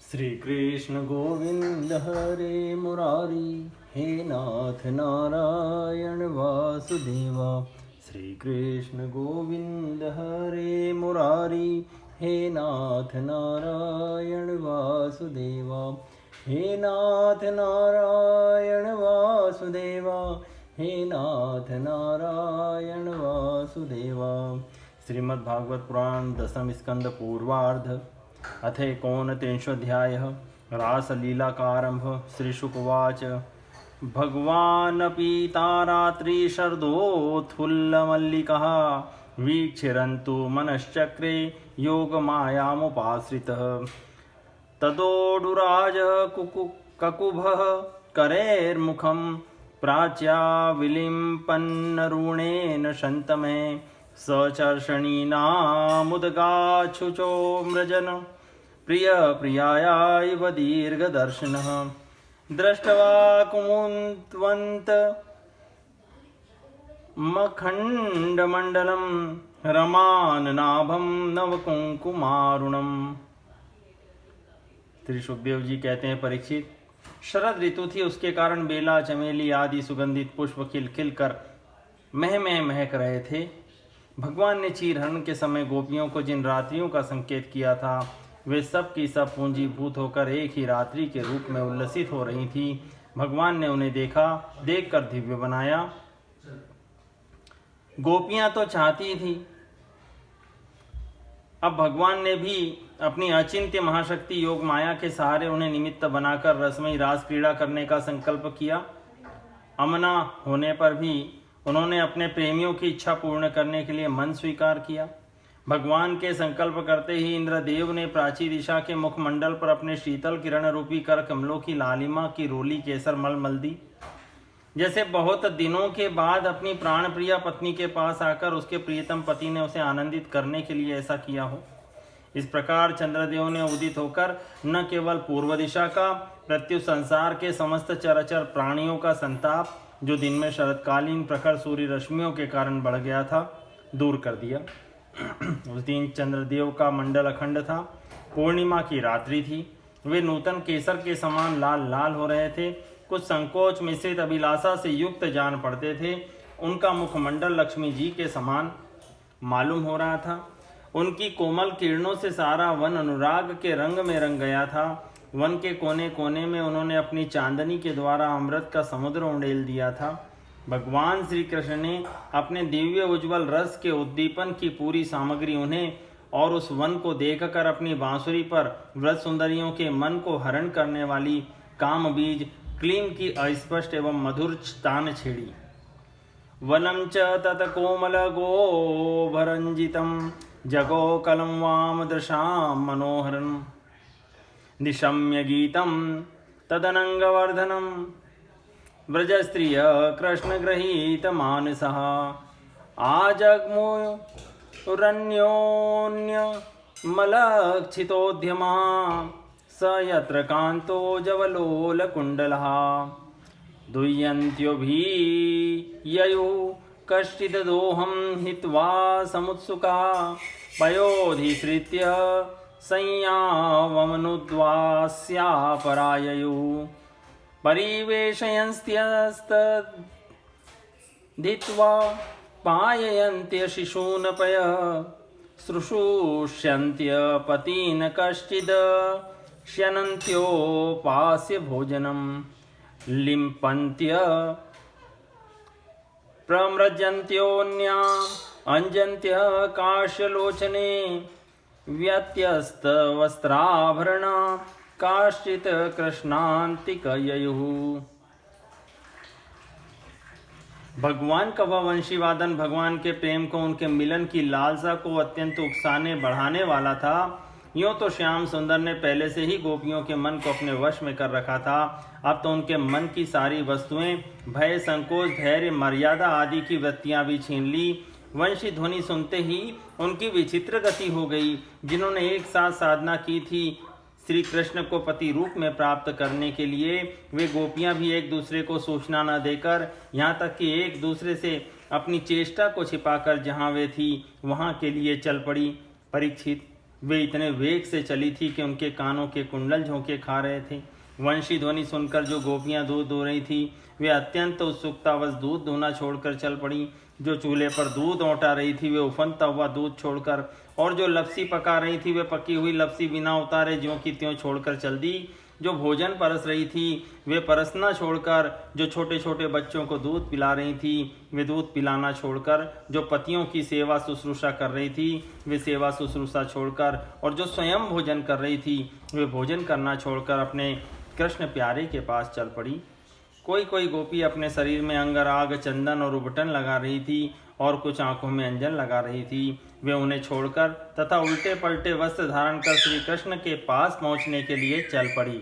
श्री कृष्ण गोविंद हरे मुरारी, हे नाथ नारायण वासुदेवा। श्री कृष्ण गोविंद हरे मुरारी, हे नाथ नारायण वासुदेवा। हे नाथ नारायण वासुदेवा, हे नाथ नारायण वासुदेवा। श्रीमद् भागवत पुराण दशम स्कंद पूर्वार्ध अथ एकोनत्रिंशोऽध्यायः रासलीलाकारम्भ। श्रीशुकवाच भगवानपि तारात्रिशरदोत्फुल्लमल्लिकः वीक्षिरन्तु मनश्चक्रे योगमायामुपाश्रितः। तदोडुराजः ककुभः करैर्मुखं प्राच्या विलिम्पन्नरुणेन शन्तमे सचर्षणीनामुदगाच्छुचो मृजन प्रिय प्रियाया इव दीर्घदर्शनः। दृष्ट्वा कुमुद्वन्त मखण्डमण्डलं रमाननाभं नवकुङ्कुमारुणम्। श्री सुखदेव जी कहते हैं, परीक्षित, शरद ऋतु थी, उसके कारण बेला चमेली आदि सुगंधित पुष्प खिल खिल कर महक रहे थे। भगवान ने चीरहरण के समय गोपियों को जिन रात्रियों का संकेत किया था, वे सब की सब पूंजीभूत होकर एक ही रात्रि के रूप में उल्लसित हो रही थी। भगवान ने उन्हें देखकर दिव्य बनाया। गोपियां तो चाहती थी, अब भगवान ने भी अपनी अचिंत्य महाशक्ति योग माया के सहारे उन्हें निमित्त बनाकर रसमयी रास क्रीड़ा करने का संकल्प किया। अमना होने पर भी उन्होंने अपने प्रेमियों की इच्छा पूर्ण करने के लिए मन स्वीकार किया। भगवान के संकल्प करते ही इंद्रदेव ने प्राची दिशा के मुखमंडल पर अपने शीतल किरण रूपी कर कमलों की लालिमा की रोली केसर मल दी। जैसे बहुत दिनों के बाद अपनी प्राण प्रिया पत्नी के पास आकर उसके प्रियतम पति ने उसे आनंदित करने के लिए ऐसा किया हो। इस प्रकार चंद्रदेव ने उदित होकर न केवल पूर्व दिशा का प्रत्युत संसार के समस्त चराचर प्राणियों का संताप, जो दिन में शरतकालीन प्रखर सूर्य रश्मियों के कारण बढ़ गया था, दूर कर दिया। उस दिन चंद्रदेव का मंडल अखंड था। पूर्णिमा की रात्रि थी। वे नूतन केसर के समान लाल लाल हो रहे थे। कुछ संकोच मिश्रित अभिलाषा से युक्त जान पड़ते थे। उनका मुखमंडल लक्ष्मी जी के समान मालूम हो रहा था। उनकी कोमल किरणों से सारा वन अनुराग के रंग में रंग गया था। वन के कोने कोने में उन्होंने अपनी चांदनी के द्वारा अमृत का समुद्र उंडेल दिया था। भगवान श्री कृष्ण ने अपने दिव्य उज्ज्वल रस के उद्दीपन की पूरी सामग्री उन्हें और उस वन को देखकर अपनी बांसुरी पर व्रत सुंदरियों के मन को हरण करने वाली काम बीज क्लीम की अस्पष्ट एवं मधुर तान छेड़ी। वनम च तत कोमल गोभरंजितम जगो कलम वाम दृशाम मनोहरम निशम्य गीतम तदनंगवर्धनम व्रजस्त्रिय कृष्णगृहीत मानसः आजग्मुरन्योन्य मलक्षितोद्यमः स यत्र कान्तो जवलोलकुण्डलः दुह्यन्त्योऽभिययुः कश्चिदोहं हित्वा समुत्सुका पयोधिसृत्य संयावमनुद्वास्यापराययुः परिवेशयन्स्त्यस्तद्धित्वा पाययन्त्य शिशूनपय शुश्रूष्यन्त्य पतीन कश्चिद् श्यनन्त्योपास्य भोजनं लिम्पन्त्य प्रम्रजन्त्योऽन्या अंजन्त्य काश्यलोचने व्यत्यस्तवस्त्राभरणा काश्चित् कृष्णान्तिकययुः। भगवान का वह वंशीवादन भगवान के प्रेम को, उनके मिलन की लालसा को अत्यंत उकसाने बढ़ाने वाला था। यूँ तो श्याम सुंदर ने पहले से ही गोपियों के मन को अपने वश में कर रखा था। अब तो उनके मन की सारी वस्तुएं भय, संकोच, धैर्य, मर्यादा आदि की वृत्तियां भी छीन ली। वंशी ध्वनि सुनते ही उनकी विचित्र गति हो गई। जिन्होंने एक साथ साधना की थी श्री कृष्ण को पति रूप में प्राप्त करने के लिए, वे गोपियां भी एक दूसरे को सूचना न देकर, यहाँ तक कि एक दूसरे से अपनी चेष्टा को छिपाकर जहाँ वे थी वहाँ के लिए चल पड़ी। परीक्षित, वे इतने वेग से चली थी कि उनके कानों के कुंडल झोंके खा रहे थे। वंशी ध्वनि सुनकर जो गोपियां दूध दो रही थी वे अत्यंत उत्सुकतावश दूध दूना छोड़कर चल पड़ी। जो चूल्हे पर दूध औंटा रही थी वे उफनता हुआ दूध छोड़कर, और जो लपसी पका रही थी वे पकी हुई लपसी बिना उतारे ज्यों की त्यों छोड़कर चल दी। जो भोजन परस रही थी वे परसना छोड़कर, जो छोटे छोटे बच्चों को दूध पिला रही थी वे दूध पिलाना छोड़कर, जो पतियों की सेवा शुश्रूषा कर रही थी वे सेवा शुश्रूषा छोड़कर, और जो स्वयं भोजन कर रही थी वे भोजन करना छोड़कर अपने कृष्ण प्यारे के पास चल पड़ी। कोई कोई गोपी अपने शरीर में अंगराग, चंदन और उबटन लगा रही थी और कुछ आंखों में अंजन लगा रही थी। वे उन्हें छोड़कर तथा उल्टे पलटे वस्त्र धारण कर श्री कृष्ण के पास पहुंचने के लिए चल पड़ी।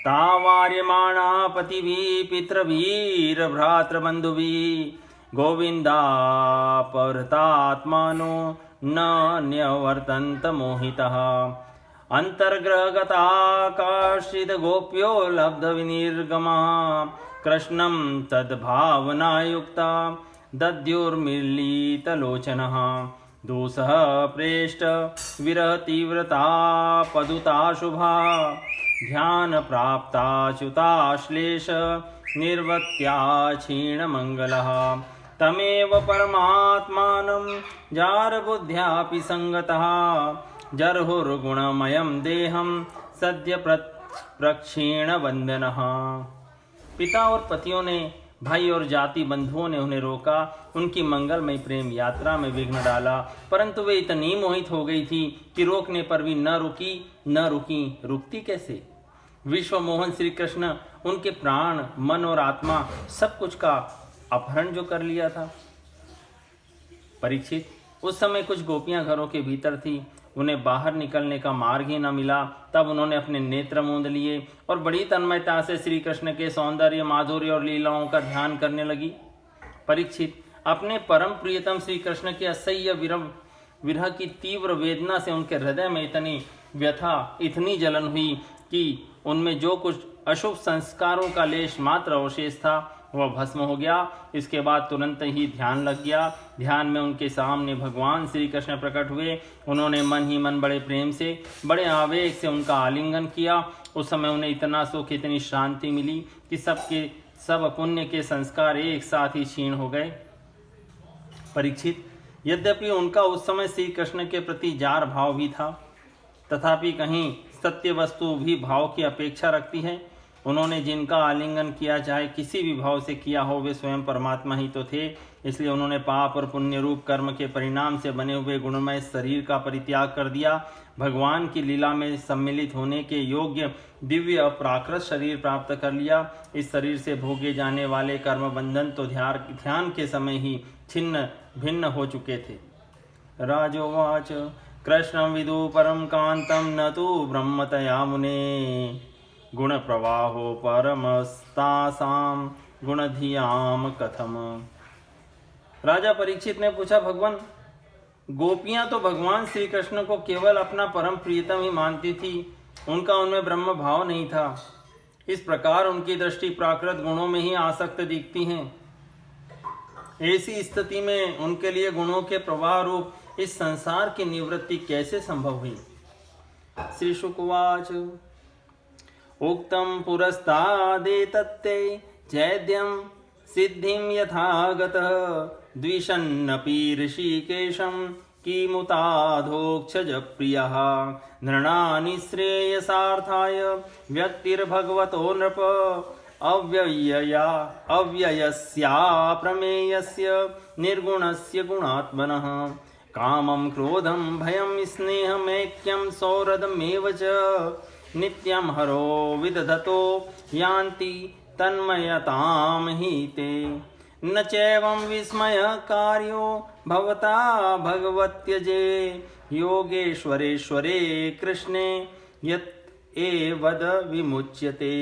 तावार्यमाणा पतिभी पितृवीर भ्रातृबंधुभी गोविंदा परतात्मानो न न्यवर्तन्त मोहितः अंतर्ग्रहगता काश्चिद गोप्यो लब्ध विनिर्गमा कृष्णं तद्भावनायुक्ता दद्युर्मीलितलोचनः दोषः प्रेष्ट विरह तीव्रता पदुता शुभा ध्यान प्राप्ताच्युताश्लेष निर्वत्या क्षीणमङ्गलः तमेव परमात्मानं जारबुद्ध्यापि संगतः जर्हुर्गुणमयं देहं सद्य प्रक्षीण वंदनः। पिता और पतियों ने, भाई और जाति बंधुओं ने उन्हें रोका, उनकी मंगलमय प्रेम यात्रा में विघ्न डाला, परंतु वे इतनी मोहित हो गई थी कि रोकने पर भी न रुकी, रुकती कैसे। विश्व मोहन श्री कृष्ण उनके प्राण, मन और आत्मा सब कुछ का अपहरण जो कर लिया था। परीक्षित, उस समय कुछ गोपियां घरों के भीतर थी, उन्हें बाहर निकलने का मार्ग ही न मिला। तब उन्होंने अपने नेत्र मूंद लिए और बड़ी तन्मयता से श्री कृष्ण के सौंदर्य, माधुर्य और लीलाओं का ध्यान करने लगी। परीक्षित, अपने परम प्रियतम श्री कृष्ण के असह्य विरह की तीव्र वेदना से उनके हृदय में इतनी व्यथा, इतनी जलन हुई कि उनमें जो कुछ अशुभ संस्कारों का लेश मात्र अवशेष था वह भस्म हो गया। इसके बाद तुरंत ही ध्यान लग गया। ध्यान में उनके सामने भगवान श्री कृष्ण प्रकट हुए। उन्होंने मन ही मन बड़े प्रेम से, बड़े आवेग से उनका आलिंगन किया। उस समय उन्हें इतना सुख, इतनी शांति मिली कि सब पुण्य के संस्कार एक साथ ही क्षीण हो गए। परीक्षित, यद्यपि उनका उस समय श्री कृष्ण के प्रति जार भाव भी था, तथापि कहीं सत्य वस्तु भी भाव की अपेक्षा रखती है। उन्होंने जिनका आलिंगन किया, चाहे किसी भी भाव से किया हो, वे स्वयं परमात्मा ही तो थे। इसलिए उन्होंने पाप और पुण्य रूप कर्म के परिणाम से बने हुए गुणमय शरीर का परित्याग कर दिया। भगवान की लीला में सम्मिलित होने के योग्य दिव्य अपराकृत शरीर प्राप्त कर लिया। इस शरीर से भोगे जाने वाले कर्म बंधन तो ध्यान के समय ही छिन्न भिन्न हो चुके थे। राजोवाच कृष्णं विदु परम कांतम न तु ब्रह्मतया मुने गुण प्रवाहो परमस्तासाम गुणधियाम कथम। राजा परीक्षित ने पूछा, भगवान, गोपियां तो भगवान श्री कृष्ण को केवल अपना परम प्रियतम ही मानती थी, उनका उनमें ब्रह्म भाव नहीं था। इस प्रकार उनकी दृष्टि प्राकृत गुणों में ही आसक्त दिखती हैं। ऐसी स्थिति में उनके लिए गुणों के प्रवाह रूप इस संसार की निवृत्ति कैसे संभव हुई। श्री शुकवाच उक्तं पुरस्तादेतत्ते चैद्यं सिद्धिं यथागतः द्विषन्नपि ऋषिकेशं किमुताधोक्षज प्रियः नृणानि श्रेयसार्थाय व्यक्तिर्भगवतो नृप अव्ययस्या प्रमेयस्य निर्गुणस्य गुणात्मनः कामं क्रोधं भयं स्नेहमैक्यं सौहृदमेव च नित्यं हरो विदधतो यान्ति तन्मयतां हि ते न चैवं विस्मयकार्यो भवता भगवत्यजे योगेश्वरेश्वरे कृष्णे यत् एवद विमुच्यते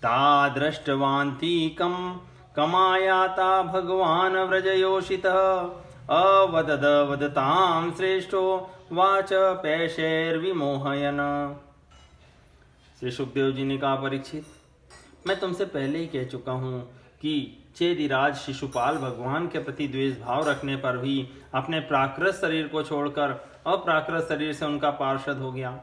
तादृष्टवान्तिकं कमायाता भगवान् व्रजयोषितः अवददवदतां श्रेष्ठो वाच पैशैर्विमोहयन्। श्री सुखदेव जी ने कहा, परीक्षित, मैं तुमसे पहले ही कह चुका हूँ कि चेदिराज शिशुपाल भगवान के प्रति द्वेष भाव रखने पर भी अपने प्राकृत शरीर को छोड़कर अप्राकृत शरीर से उनका पार्षद हो गया।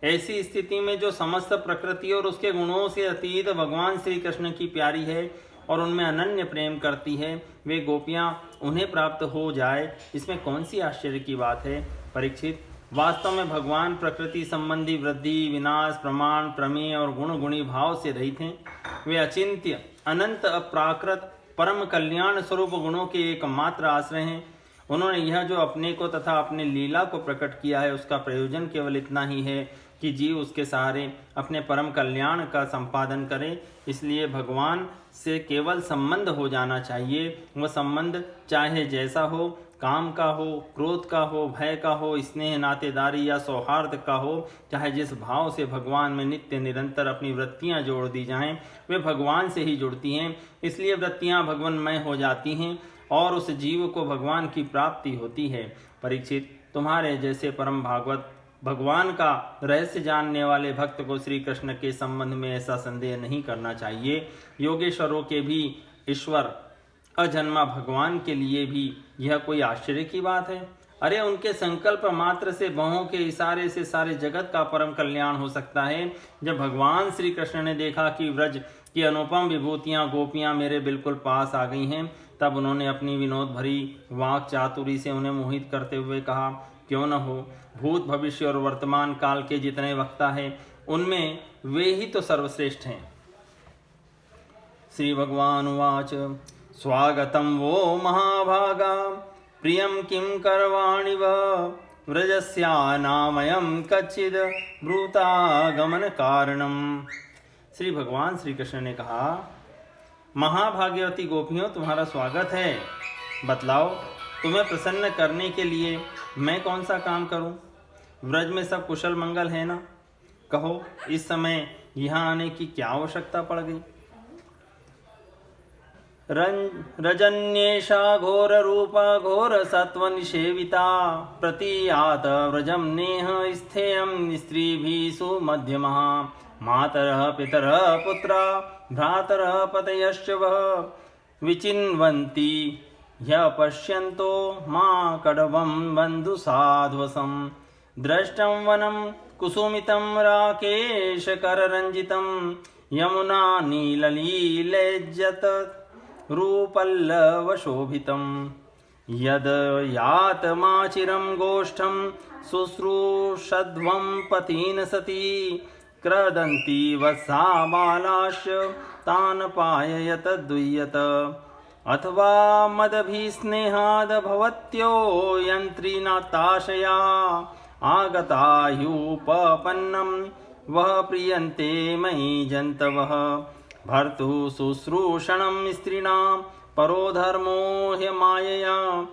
ऐसी स्थिति में जो समस्त प्रकृति और उसके गुणों से अतीत भगवान श्री कृष्ण की प्यारी है और उनमें अनन्य प्रेम करती है, वे गोपियां उन्हें प्राप्त हो जाए, इसमें कौन सी आश्चर्य की बात है। परीक्षित, वास्तव में भगवान प्रकृति संबंधी वृद्धि, विनाश, प्रमाण, प्रमेय और गुण गुणी भाव से रहित हैं। वे अचिंत्य, अनंत, अप्राकृत, परम कल्याण स्वरूप गुणों के एकमात्र आश्रय हैं। उन्होंने यह जो अपने को तथा अपने लीला को प्रकट किया है, उसका प्रयोजन केवल इतना ही है कि जीव उसके सहारे अपने परम कल्याण का संपादन करे। इसलिए भगवान से केवल संबंध हो जाना चाहिए। वह संबंध चाहे जैसा हो, काम का हो, क्रोध का हो, भय का हो, स्नेह, नातेदारी या सौहार्द का हो, चाहे जिस भाव से भगवान में नित्य निरंतर अपनी वृत्तियां जोड़ दी जाएं, वे भगवान से ही जुड़ती हैं। इसलिए वृत्तियां भगवानमय हो जाती हैं और उस जीव को भगवान की प्राप्ति होती है। परीक्षित, तुम्हारे जैसे परम भागवत भगवान का रहस्य जानने वाले भक्त को श्री कृष्ण के संबंध में ऐसा संदेह नहीं करना चाहिए। योगेश्वरों के भी ईश्वर अजन्मा भगवान के लिए भी यह कोई आश्चर्य की बात है। अरे उनके संकल्प मात्र से, बाहों के इशारे से सारे जगत का परम कल्याण हो सकता है। जब भगवान श्री कृष्ण ने देखा कि व्रज की अनुपम विभूतियां गोपियां मेरे बिल्कुल पास आ गई हैं, तब उन्होंने अपनी विनोद भरी वाक चातुरी से उन्हें मोहित करते हुए कहा, क्यों न हो, भूत भविष्य और वर्तमान काल के जितने वक्ता हैं, उनमें वे ही तो सर्वश्रेष्ठ हैं। श्री भगवान उवाच, स्वागतं वो महाभागा, प्रियं किं करवाणि व्रजस्यानामयं कच्चिद ब्रूतागमन कारणम। श्री भगवान श्री कृष्ण ने कहा, महाभाग्यवती गोपियों, तुम्हारा स्वागत है। बतलाओ, तुम्हें प्रसन्न करने के लिए मैं कौन सा काम करूं? व्रज में सब कुशल मंगल है ना? कहो, इस समय यहाँ आने की क्या आवश्यकता पड़ गई? रजन्येषा घोर रूपा घोर सत्व निषेविता, प्रतीयात व्रजम नेह स्थेयं स्त्रीभिः सुमध्यमः, मातरः पितरः पुत्रा भ्रातरः पतयश्च वः, विचिन्वन्ति ह्य पश्यन्तो मा कडवं बन्धु साध्वसं, दृष्टं वनं कुसुमितं राकेशकररञ्जितं, यमुना नीललीलज्जत रूपल्लवशोभितं, यद् यातमाचिरं गोष्ठं शुश्रूषध्वं पतीन सती, क्रदन्ति वत्सा बालाश्च तान् पाययत दुह्यत, अथवा मदभिस्नेहाद् भवत्यो यन्त्रिणाताशया, आगताह्युपपन्नं वः प्रियन्ते मयि जन्तवः, भर्तुः शुश्रूषणं स्त्रीणां परो धर्मो ह्यमायया,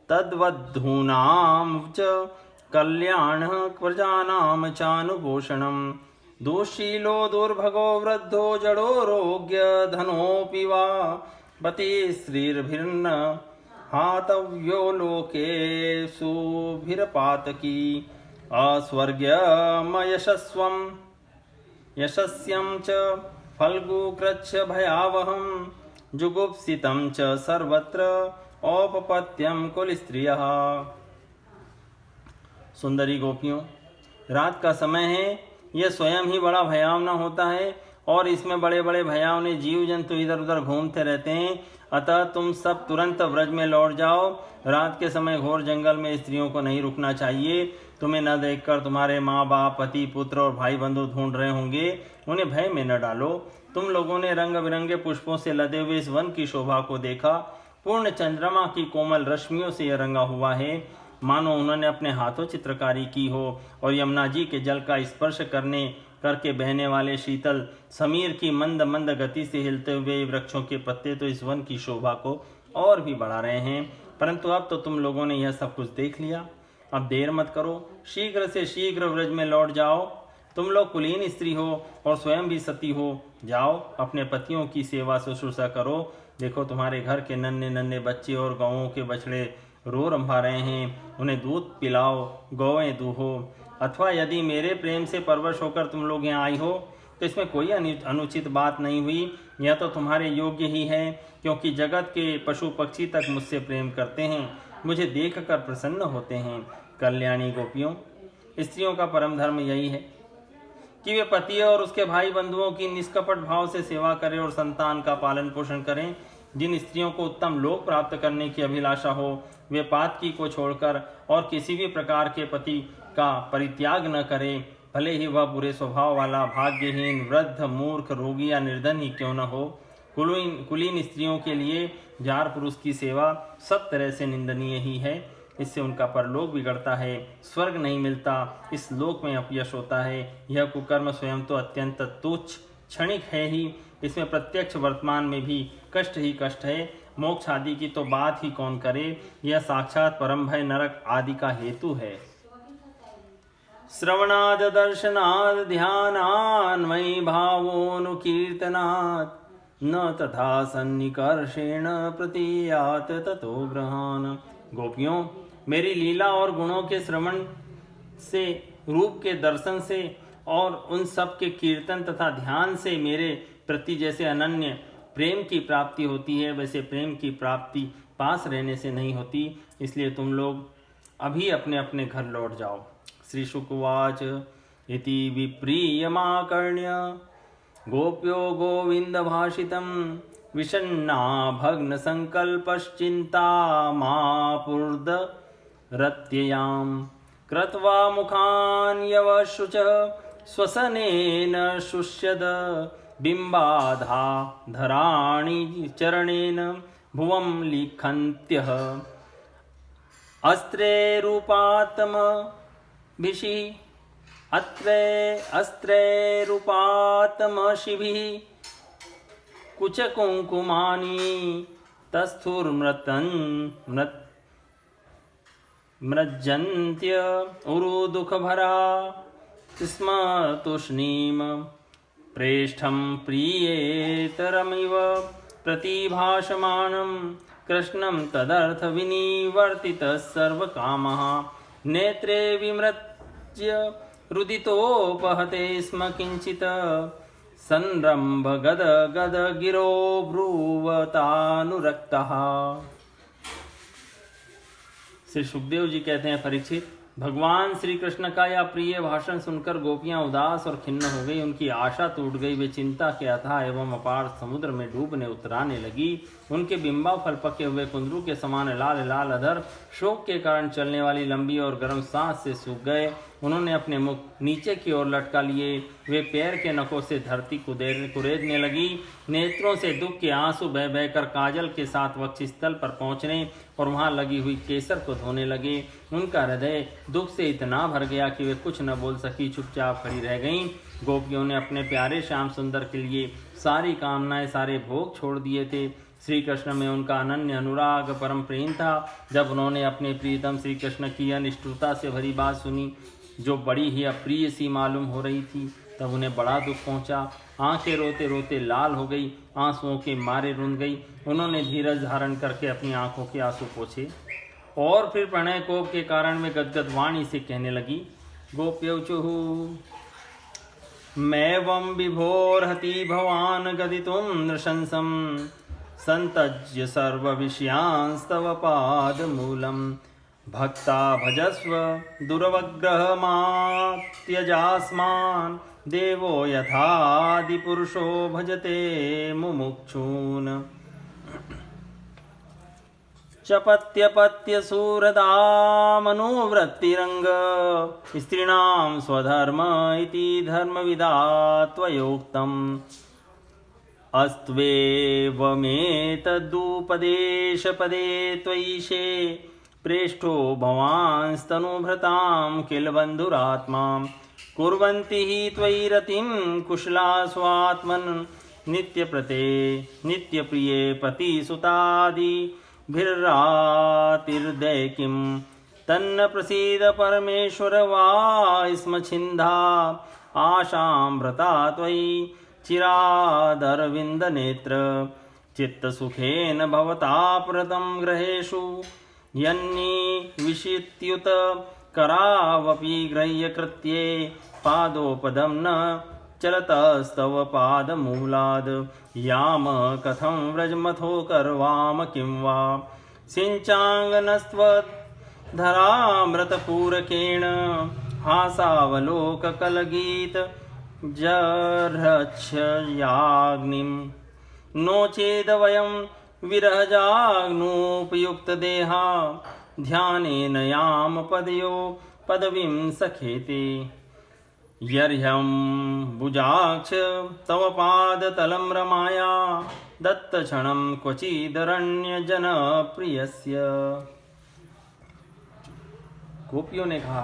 तद्वधूनां च कल्याणः प्रजानां चानुपोषणम्, दुःशीलो दुर्भगो वृद्धो जडोरोग्य धनोऽपि वा, पतिस्त्रीर्भिर्न हातव्यो लोकेषुभिरपातकी, अस्वर्ग्यमयशस्वं यशस्यं च फल्गुकृच्छ भयावहं, जुगुप्सितं च सर्वत्र औपपत्यं कुलस्त्रियः। सुंदरी गोपियों, रात का समय है, यह स्वयं ही बड़ा भयावना होता है और इसमें बड़े बड़े भयावने जीव जंतु इधर उधर घूमते रहते हैं। अतः तुम सब तुरंत व्रज में लौट जाओ। रात के समय घोर जंगल में स्त्रियों को नहीं रुकना चाहिए। तुम्हें न देखकर तुम्हारे माँ बाप, पति, पुत्र और भाई बंधु ढूंढ रहे होंगे, उन्हें भय में न डालो। तुम लोगों ने रंग बिरंगे पुष्पों से लदे हुए इस वन की शोभा को देखा। पूर्ण चंद्रमा की कोमल रश्मियों से यह रंगा हुआ है, मानो उन्होंने अपने हाथों चित्रकारी की हो, और यमुना जी के जल का स्पर्श करके बहने वाले शीतल समीर की मंद मंद गति से हिलते हुए वृक्षों के पत्ते तो इस वन की शोभा को और भी बढ़ा रहे हैं। परंतु अब तो तुम लोगों ने यह सब कुछ देख लिया, अब देर मत करो, शीघ्र से शीघ्र व्रज में लौट जाओ। तुम लोग कुलीन स्त्री हो और स्वयं भी सती हो, जाओ अपने पतियों की सेवा शुश्रूषा करो। देखो, तुम्हारे घर के नन्हे नन्हे बच्चे और गौओं के बछड़े रो रंभा रहे हैं, उन्हें दूध पिलाओ, गौएं दूहो। अथवा यदि मेरे प्रेम से परवश होकर तुम लोग यहाँ आई हो तो इसमें कोई अनुचित बात नहीं हुई। यह तो तुम्हारे योग्य ही है, क्योंकि जगत के पशु पक्षी तक मुझसे प्रेम करते हैं। मुझे देखकर प्रसन्न होते हैं। कल्याणी गोपियों, स्त्रियों का परम धर्म यही है कि वे पति और उसके भाई बंधुओं की निष्कपट भाव से सेवा करें और संतान का पालन पोषण करें। जिन स्त्रियों को उत्तम लोक प्राप्त करने की अभिलाषा हो, वे पातकी को छोड़कर और किसी भी प्रकार के पति का परित्याग न करें, भले ही वह बुरे स्वभाव वाला, भाग्यहीन, वृद्ध, मूर्ख, रोगी या निर्धन ही क्यों न हो। कुलीन स्त्रियों के लिए जार पुरुष की सेवा सब तरह से निंदनीय ही है। इससे उनका परलोक बिगड़ता है, स्वर्ग नहीं मिलता, इस लोक में अपयश होता है। यह कुकर्म स्वयं तो अत्यंत तुच्छ क्षणिक है ही, इसमें प्रत्यक्ष वर्तमान में भी कष्ट ही कष्ट है। मोक्ष आदि की तो बात ही कौन करे, यह साक्षात परम भय नरक आदि का हेतु है। श्रवणाद दर्शनाद ध्यानान्वयी भावोनुकीर्तनात् न तथा सन्निकर्षेण प्रतीयात ततो ग्रहान। गोपियों, मेरी लीला और गुणों के श्रवण से, रूप के दर्शन से और उन सब के कीर्तन तथा ध्यान से मेरे प्रति जैसे अनन्य प्रेम की प्राप्ति होती है, वैसे प्रेम की प्राप्ति पास रहने से नहीं होती। इसलिए तुम लोग अभी अपने अपने घर लौट जाओ। श्री शुकवाच इति विप्रियमाकर्ण्य गोप्यो गोविंद भाषितं विषण्णा भग्न संकल्पश्चिंता मापुर्द रत्ययाम कृत्वा मुखान्यवशुचः स्वसनेन शुष्यद बिम्बाधा धराणि चरणेन भुवं लिखन्त्यः अस्त्रे रूपात्म भिषि अस्त्रे रूपात्मशिभिः कुचकुंकुमानि मृज्जन्त्य उरुदुःखभरा स्म तूष्णीं प्रेष्ठं प्रियेतरमिव प्रतिभाषमाणं कृष्णं तदर्थ विनिवर्तितः सर्वकामः नेत्रे विमृज्य रुदितोपहते स्म किंचित संरंभ गद गद गिरो ब्रुवतानुरक्तः। श्री सुखदेव जी कहते हैं, परीक्षित, भगवान श्री कृष्ण का यह प्रिय भाषण सुनकर गोपियां उदास और खिन्न हो गई। उनकी आशा टूट गई। वे चिंता के अथाह एवं अपार समुद्र में डूबने उतराने लगी। उनके बिंबा फल पके हुए कुंदरू के समान लाल लाल अधर शोक के कारण चलने वाली लंबी और गर्म सांस से सूख गए। उन्होंने अपने मुख नीचे की ओर लटका लिए। वे पैर के नखों से धरती कुरेदने लगी। नेत्रों से दुख के आंसू बह बहकर काजल के साथ वक्षस्थल पर पहुंचने और वहां लगी हुई केसर को धोने लगे। उनका हृदय दुख से इतना भर गया कि वे कुछ न बोल सकी, चुपचाप खड़ी रह गईं। गोपियों ने अपने प्यारे श्याम सुंदर के लिए सारी कामनाएं, सारे भोग छोड़ दिए थे। श्री कृष्ण में उनका अनन्य अनुराग, परम प्रेम था। जब उन्होंने अपने प्रियतम श्री कृष्ण की अनिष्ठुरता से भरी बात सुनी, जो बड़ी ही अप्रिय सी मालूम हो रही थी, तब उन्हें बड़ा दुख पहुंचा। आंखें रोते रोते लाल हो गई, आंसुओं के मारे रुंध गई। उन्होंने धीरज धारण करके अपनी आंखों के आंसू पोंछे और फिर प्रणय कोप के कारण में गदगद वाणी से कहने लगी, गोप्यौचुः मैवं विभोर्हति भवान् गदितुं नृशंसं संतज्य सर्वविषयांस्तव पादमूलम् भक्ता भजस्व दुर्वग्रहमात्यजास्मान् देवो यथादिपुरुषो भजते मुमुक्षून् चपत्यपत्यसूरदामनुवृत्तिरंग स्त्रीणां स्वधर्म इति धर्मविदा त्वयोक्तम् अस्त्वेवमेतदुपदेशपदे त्वयिषे प्रेष्ठो भवांस्तनुभृतां किल बन्धुरात्मा कुर्वन्ति हि त्वयि रतिं कुशला स्वात्मन् नित्यप्रिये पतिसुतादिभिर्रातिर्दैकिं तन्न प्रसीद परमेश्वर वा स्म छिन्धा आशां व्रता त्वयि चिरादरविन्दनेत्र चित्तसुखेन भवता प्रदं ग्रहेषु यन्निविशित्युत करावपि ग्रह्यकृत्ये पादोपदं न चलतस्तव पादमूलाद् याम कथं व्रजमथो करवाम किं वा सिञ्चाङ्गनस्त्वद्धरामृतपूरकेण हासावलोककलगीत जरच्छयाग्निं नो चेदवयं विरहजाग्नोपयुक्तदेहा ध्यानेन याम पदयो पदवीं सखेते यर्ह्यं भुजाक्ष तव पादतलं रमाया दत्तक्षणं क्वचिदरण्यजनप्रियस्य। गोपियों ने कहा,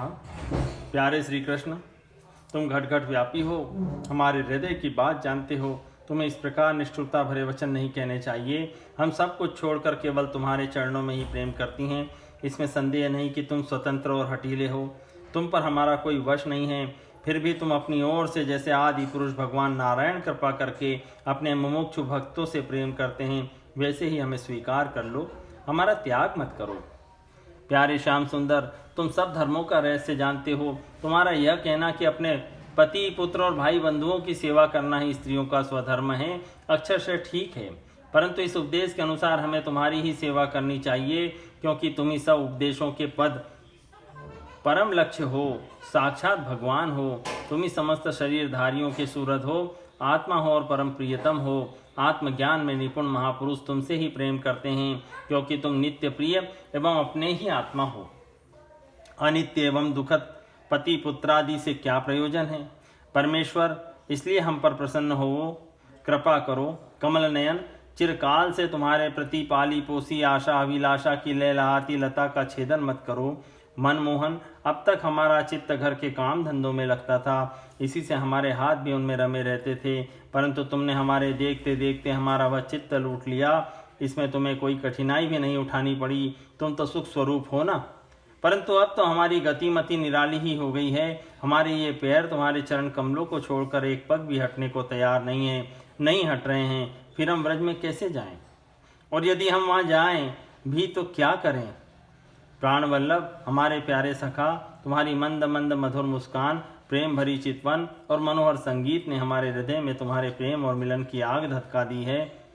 प्यारे श्री कृष्ण, तुम घट घट व्यापी हो, हमारे हृदय की बात जानते हो, तुम्हें इस प्रकार निष्ठुरता भरे वचन नहीं कहने चाहिए। हम सब कुछ छोड़कर केवल तुम्हारे चरणों में ही प्रेम करती हैं। इसमें संदेह नहीं कि तुम स्वतंत्र और हठीले हो, तुम पर हमारा कोई वश नहीं है। फिर भी तुम अपनी ओर से जैसे आदि पुरुष भगवान नारायण कृपा करके अपने मुमुक्षु भक्तों से प्रेम करते हैं, वैसे ही हमें स्वीकार कर लो, हमारा त्याग मत करो। प्यारे श्याम सुंदर, तुम सब धर्मों का रहस्य जानते हो। तुम्हारा यह कहना कि अपने पति, पुत्र और भाई बंधुओं की सेवा करना ही स्त्रियों का स्वधर्म है, अक्षरशः ठीक है, परंतु इस उपदेश के अनुसार हमें तुम्हारी ही सेवा करनी चाहिए, क्योंकि तुम ही सब उपदेशों के पद परम लक्ष्य हो, साक्षात भगवान हो। तुम ही समस्त शरीरधारियों के सूरत हो, आत्मा हो और परम प्रियतम हो। आत्मज्ञान में निपुण महापुरुष तुमसे ही प्रेम करते हैं, क्योंकि तुम नित्य प्रिय एवं अपने ही आत्मा हो। अनित्य एवं दुखद पति पुत्रादि से क्या प्रयोजन है। परमेश्वर, इसलिए हम पर प्रसन्न हो, कृपा करो। कमल नयन, चिरकाल से तुम्हारे प्रति पाली पोसी आशा अभिलाषा की लहलहाती लता का छेदन मत करो। मनमोहन, अब तक हमारा चित्त घर के काम धंधों में लगता था, इसी से हमारे हाथ भी उनमें रमे रहते थे, परंतु तुमने हमारे देखते देखते हमारा वह चित्त लूट लिया। इसमें तुम्हें कोई कठिनाई भी नहीं उठानी पड़ी, तुम तो सुख स्वरूप हो ना। परंतु अब तो हमारी गतिमति निराली ही हो गई है। हमारे ये पैर तुम्हारे चरण कमलों को छोड़कर एक पग भी हटने को तैयार नहीं हट रहे हैं। फिर हम व्रज में कैसे जाएं? और यदि हम वहाँ जाएं भी तो क्या करें? प्राणवल्लभ, हमारे प्यारे सखा, तुम्हारी मंद मंद मधुर मुस्कान, प्रेम भरी चितवन और मनोहर संगीत ने हमारे हृदय में तुम्हारे प्रेम और मिलन की आग धधका दी है।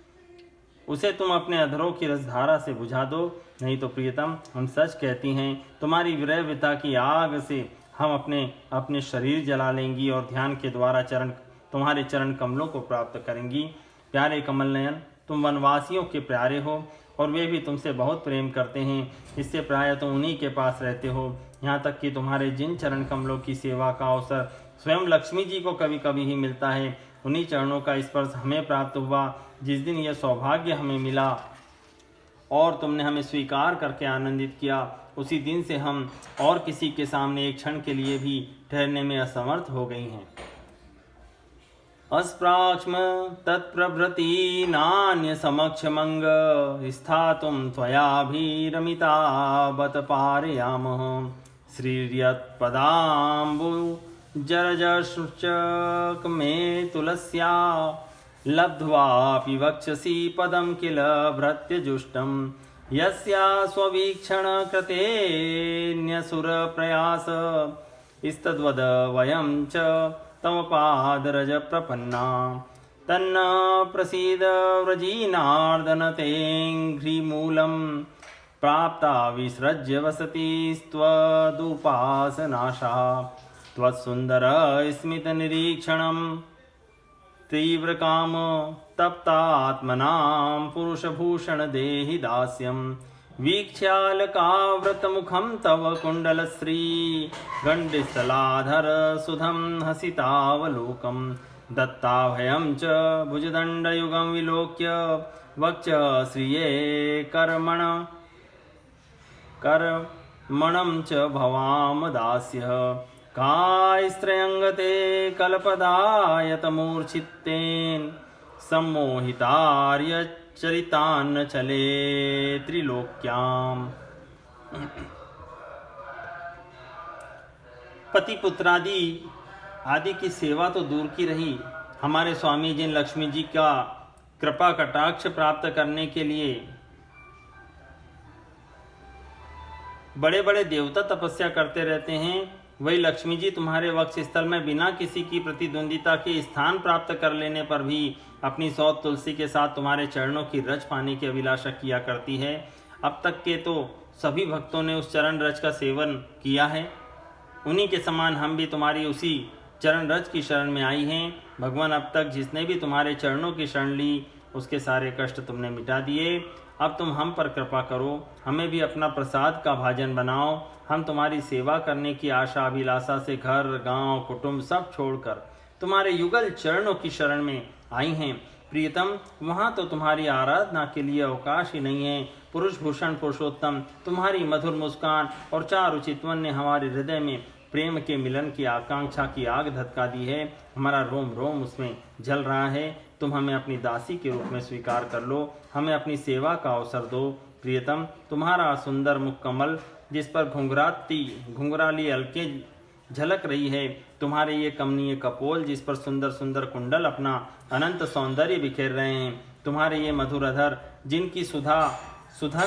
उसे तुम अपने अधरों की रसधारा से बुझा दो, नहीं तो प्रियतम, हम सच कहती हैं, तुम्हारी विरह व्यथा की आग से हम अपने शरीर जला लेंगी और ध्यान के द्वारा तुम्हारे चरण कमलों को प्राप्त करेंगी। प्यारे कमल नयन, तुम वनवासियों के प्यारे हो और वे भी तुमसे बहुत प्रेम करते हैं, इससे प्राय तुम उन्हीं के पास रहते हो। यहाँ तक कि तुम्हारे जिन चरण कमलों की सेवा का अवसर स्वयं लक्ष्मी जी को कभी कभी ही मिलता है, उन्हीं चरणों का स्पर्श हमें प्राप्त हुआ। जिस दिन यह सौभाग्य हमें मिला और तुमने हमें स्वीकार करके आनंदित किया, उसी दिन से हम और किसी के सामने एक क्षण के लिए भी ठहरने में असमर्थ हो गई हैं। अस्प्राक्ष्म तत्प्रभृति नान्य समक्षमंग स्थातुं त्वयाभिरमिता बत पारयामः। श्रीर्यत्पदाम्बुजरजश्च मे तुलस्या लब्ध्वापि वक्षसि पदं किल भृत्यजुष्टं। यस्या स्ववीक्षण कृतेऽन्यसुरप्रयास इस्तद्वद वयं च तव पादरज प्रपन्ना। तन्न प्रसीद व्रजीनार्दन तेऽङ्घ्रिमूलं प्राप्ता विसृज्य वसति त्वदुपासनाशा। त्वत्सुन्दर स्मितनिरीक्षणं तीव्रकाम तप्तात्मनां पुरुषभूषण देहि दास्यं। वीक्ष्यालकाव्रतमुखं तव कुण्डलश्री गण्डिस्थलाधर सुधं हसितावलोकं। दत्ताभयं च भुजदण्डयुगं विलोक्य वक्षश्रिये कर्मणं च भवाम दास्यः। कायस्त्रयंगते कल्पदायतमूर्छित्तेन सम्मोहितार्य चरितान्न चले त्रिलोक्याम। पति पुत्रादि आदि की सेवा तो दूर की रही, हमारे स्वामी जिन लक्ष्मी जी का कृपा कटाक्ष प्राप्त करने के लिए बड़े बड़े देवता तपस्या करते रहते हैं, वही लक्ष्मी जी तुम्हारे वक्ष स्थल में बिना किसी की प्रतिद्वंदिता के स्थान प्राप्त कर लेने पर भी अपनी 100 तुलसी के साथ तुम्हारे चरणों की रज पाने की अभिलाषा किया करती है। अब तक के तो सभी भक्तों ने उस चरण रज का सेवन किया है, उन्हीं के समान हम भी तुम्हारी उसी चरण रज की शरण में आई हैं। भगवान, अब तक जिसने भी तुम्हारे चरणों की शरण ली उसके सारे कष्ट तुमने मिटा दिए। अब तुम हम पर कृपा करो, हमें भी अपना प्रसाद का भाजन बनाओ। हम तुम्हारी सेवा करने की आशा अभिलाषा से घर गांव कुटुंब सब छोड़कर तुम्हारे युगल चरणों की शरण में आई हैं। प्रियतम, वहाँ तो तुम्हारी आराधना के लिए अवकाश ही नहीं है। पुरुष भूषण पुरुषोत्तम, तुम्हारी मधुर मुस्कान और चारु चितवन ने हमारे हृदय में प्रेम के मिलन की आकांक्षा की आग धधका दी है। हमारा रोम रोम उसमें जल रहा है। तुम हमें अपनी दासी के रूप में स्वीकार कर लो, हमें अपनी सेवा का अवसर दो। प्रियतम, तुम्हारा सुंदर मुख कमल जिस पर घुंघराली अलके झलक रही है, तुम्हारे ये कमनीय कपोल जिस पर सुंदर सुंदर कुंडल अपना अनंत सौंदर्य बिखेर रहे हैं, तुम्हारे ये मधुर अधर जिनकी सुधा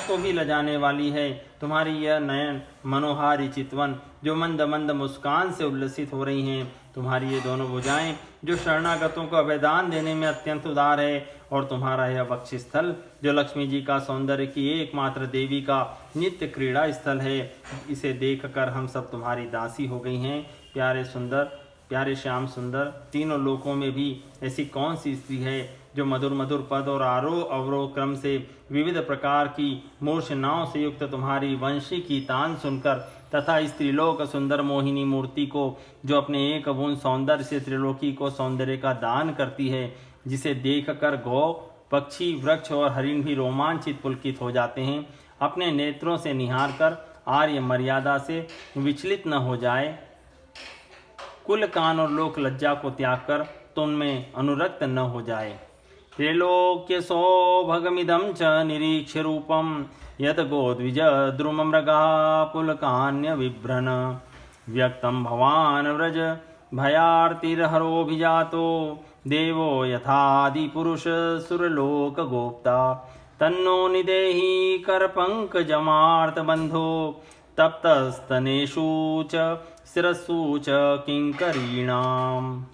को भी लजाने वाली है, तुम्हारी यह नयन मनोहारी चितवन जो मंद मंद मुस्कान से उल्लसित हो रही हैं, तुम्हारी ये दोनों भुजाएं जो शरणागतों को अभयदान देने में अत्यंत उदार है, और तुम्हारा यह वक्षस्थल जो लक्ष्मी जी का सौंदर्य की एकमात्र देवी का नित्य क्रीड़ा स्थल है, इसे देखकर हम सब तुम्हारी दासी हो गई हैं। प्यारे श्याम सुंदर, तीनों लोकों में भी ऐसी कौन सी स्त्री है जो मधुर मधुर पद और आरोह अवरोह क्रम से विविध प्रकार की मूर्छनाओं से युक्त तुम्हारी वंशी की तान सुनकर तथा इस त्रिलोक सुंदर मोहिनी मूर्ति को जो अपने एक बूंद सौंदर्य से त्रिलोकी को सौंदर्य का दान करती है, जिसे देखकर गौ पक्षी वृक्ष और हरिण भी रोमांचित पुलकित हो जाते हैं, अपने नेत्रों से निहार कर आर्य मर्यादा से विचलित न हो जाए, कुल कान और लोक लज्जा को त्याग कर तो उनमें अनुरक्त न हो जाए। त्रैलोक्य सौभगमिदं च निरीक्ष्य रूपं यत गोद्विज द्रुम मृगा पुलकान्य विभ्रन व्यक्तं भवान व्रज भयार्तिर्हरोभिजातो देवो यथादि पुरुष सुरलोक गोप्ता तन्नो निदेहि करपंकजमार्त बंधो तप्तस्तनेषु च शिरस्सु च किंकरीणाम।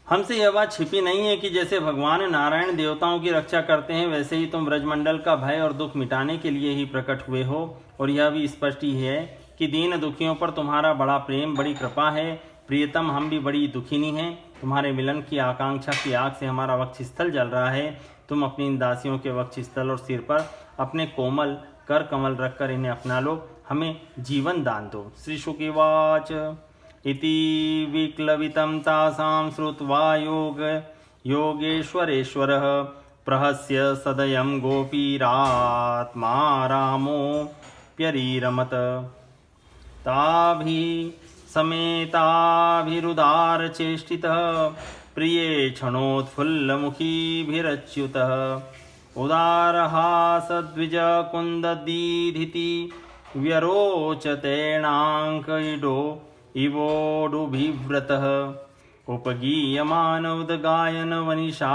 हमसे यह बात छिपी नहीं है कि जैसे भगवान नारायण देवताओं की रक्षा करते हैं, वैसे ही तुम ब्रजमंडल का भय और दुख मिटाने के लिए ही प्रकट हुए हो। और यह भी स्पष्ट ही है कि दीन दुखियों पर तुम्हारा बड़ा प्रेम, बड़ी कृपा है। प्रियतम, हम भी बड़ी दुखिनी हैं। तुम्हारे मिलन की आकांक्षा की आग से हमारा वक्षस्थल जल रहा है। तुम अपनी इन दासियों के वक्षस्थल और सिर पर अपने कोमल कर कमल रखकर इन्हें अपना लो, हमें जीवन दान दो। श्री शुकवाच इति विक्लवितं तासां श्रुत्वा योगेश्वरेश्वरः प्रहस्य सदयं गोपीरात्मा रामोऽप्यरीरमत ताभिः समेताभिरुदारचेष्टितः प्रिये क्षणोत्फुल्लमुखीभिरच्युतः उदारहासद्विजकुन्ददीधिति व्यरोचतेणाङ्कइडो इवोडुभिव्रतः उपगीयमान उद्गायन वनिषा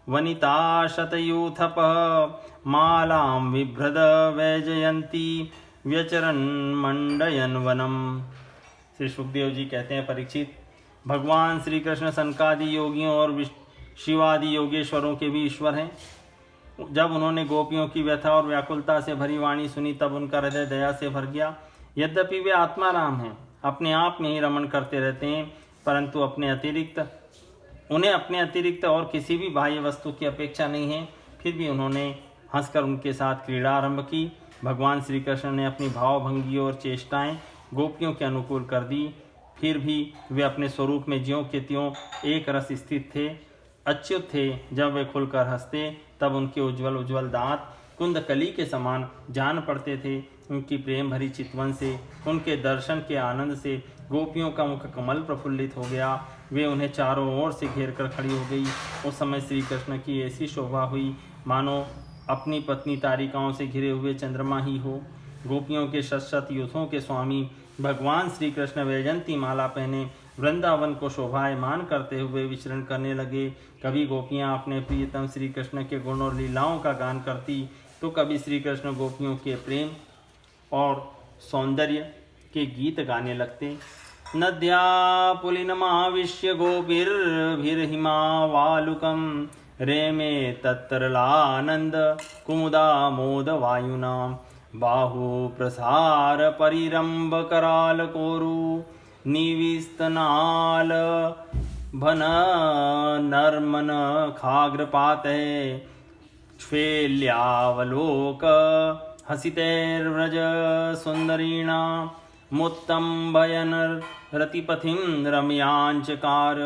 वनिता शतयूथपः मालां बिभ्रद वैजयन्ती व्यचरन् मंडयन वनम। श्री सुखदेव जी कहते हैं, परीक्षित, भगवान श्री कृष्ण सनकादि योगियों और शिवादि योगेश्वरों के भी ईश्वर हैं। जब उन्होंने गोपियों की व्यथा और व्याकुलता से भरी वाणी सुनी, तब उनका हृदय दया से भर गया। यद्यपि वे आत्माराम हैं, अपने आप में ही रमण करते रहते हैं, परंतु उन्हें अपने अतिरिक्त और किसी भी बाह्य वस्तु की अपेक्षा नहीं है। फिर भी उन्होंने हंसकर उनके साथ क्रीड़ा आरंभ की। भगवान श्री कृष्ण ने अपनी भावभंगी और चेष्टाएं गोपियों के अनुकूल कर दी। फिर भी वे अपने स्वरूप में ज्यों के त्यों एक रस स्थित थे, अच्युत थे। जब वे खुलकर हंसते, तब उनके उज्ज्वल उज्ज्वल दांत कुंदकली के समान जान पड़ते थे। उनकी प्रेम भरी चितवन से, उनके दर्शन के आनंद से गोपियों का मुख कमल प्रफुल्लित हो गया। वे उन्हें चारों ओर से घेर कर खड़ी हो गई। उस समय श्री कृष्ण की ऐसी शोभा हुई मानो अपनी पत्नी तारिकाओं से घिरे हुए चंद्रमा ही हो। गोपियों के शत युथों के स्वामी भगवान श्री कृष्ण वैजयंती माला पहने वृंदावन को शोभायमान करते हुए विचरण करने लगे। कभी गोपियां अपने प्रियतम श्री कृष्ण के गुण और लीलाओं का गान करती, तो कभी श्री कृष्ण गोपियों के प्रेम और सौंदर्य के गीत गाने लगते। नद्या पुलिनमाविश्य गोपीर्भिर्हिमावालुकं रेमे तत्तरलानंद कुमुदामोद वायुना बाहु प्रसार परिरंभ कराल कोरु निविस्तनाल भन नर्मन खाग्रपाते श्वेल्यावलोक हसितैर्व्रज सुंदरीणा मुत्तम भयन रतिपथिं रम्यांचकार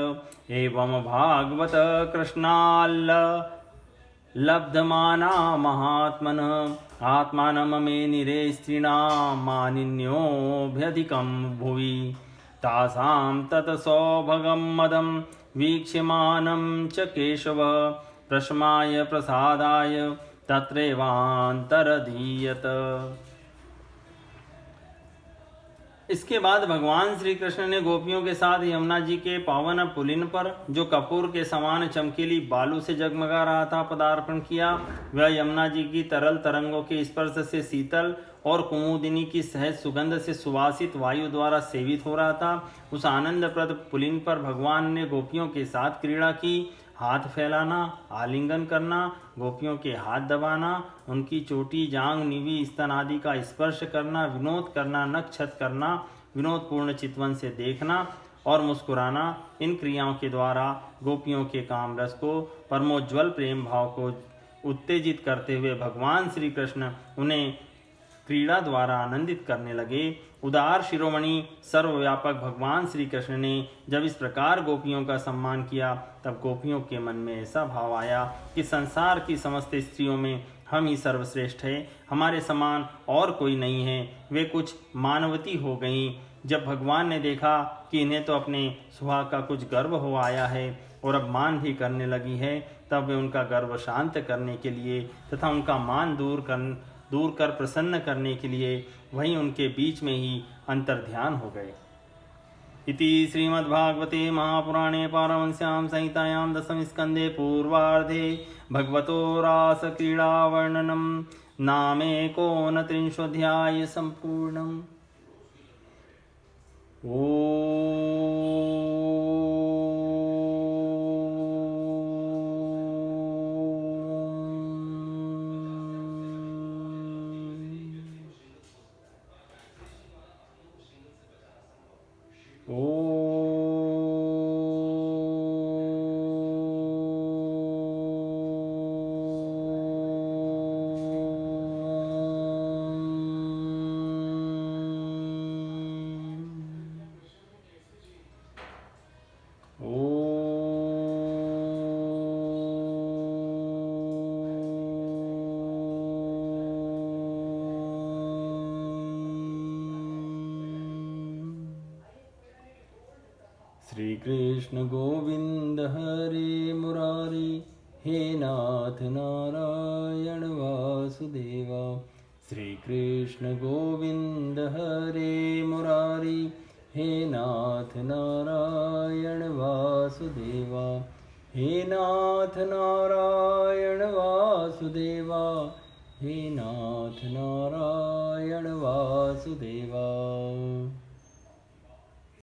एवं भागवत कृष्णाल्ल लब्धमाना महात्मन आत्मानममे निरे स्त्रीणां मानिन्योऽभ्यधिकं भुवि तासां तत्सौभगं मदं वीक्ष्यमानं च केशव प्रशमाय प्रसादाय तत्रैवान्तरधीयत। इसके बाद भगवान श्री कृष्ण ने गोपियों के साथ यमुना जी के पावन पुलिन पर, जो कपूर के समान चमकीली बालू से जगमगा रहा था, पदार्पण किया। वह यमुना जी की तरल तरंगों के स्पर्श से शीतल और कुमुदिनी की सहज सुगंध से सुवासित वायु द्वारा सेवित हो रहा था। उस आनंदप्रद पुलिन पर भगवान ने गोपियों के साथ क्रीड़ा की। हाथ फैलाना, आलिंगन करना, गोपियों के हाथ दबाना, उनकी चोटी, जांग, निवी, स्तन आदि का स्पर्श करना, विनोद करना, नक्षत करना, विनोदपूर्ण चितवन से देखना और मुस्कुराना, इन क्रियाओं के द्वारा गोपियों के काम रस को, परमोज्वल प्रेम भाव को उत्तेजित करते हुए भगवान श्री कृष्ण उन्हें क्रीड़ा द्वारा आनंदित करने लगे। उदार शिरोमणि सर्वव्यापक भगवान श्री कृष्ण ने जब इस प्रकार गोपियों का सम्मान किया, तब गोपियों के मन में ऐसा भाव आया कि संसार की समस्त स्त्रियों में हम ही सर्वश्रेष्ठ हैं, हमारे समान और कोई नहीं है। वे कुछ मानवती हो गईं। जब भगवान ने देखा कि इन्हें तो अपने सुहाग का कुछ गर्व हो आया है और अब मान भी करने लगी है, तब वे उनका गर्व शांत करने के लिए तथा उनका मान दूर कर प्रसन्न करने के लिए वहीं उनके बीच में ही अंतर्ध्यान हो गए। इति श्रीमद्भागवते महापुराणे पारमहंस्यां संहितायां दशम स्कंदे पूर्वार्धे भगवतो रासक्रीडावर्णनं नामेकोनत्रिंशोऽध्याय सम्पूर्णम्। श्री कृष्ण गोविंद हरे मुरारी, हे नाथ नारायण वासुदेवा। श्री कृष्ण गोविंद हरे मुरारी, हे नाथ नारायण वासुदेवा। हे नाथ नारायण वासुदेवा, हे नाथ नारायण वासुदेवा।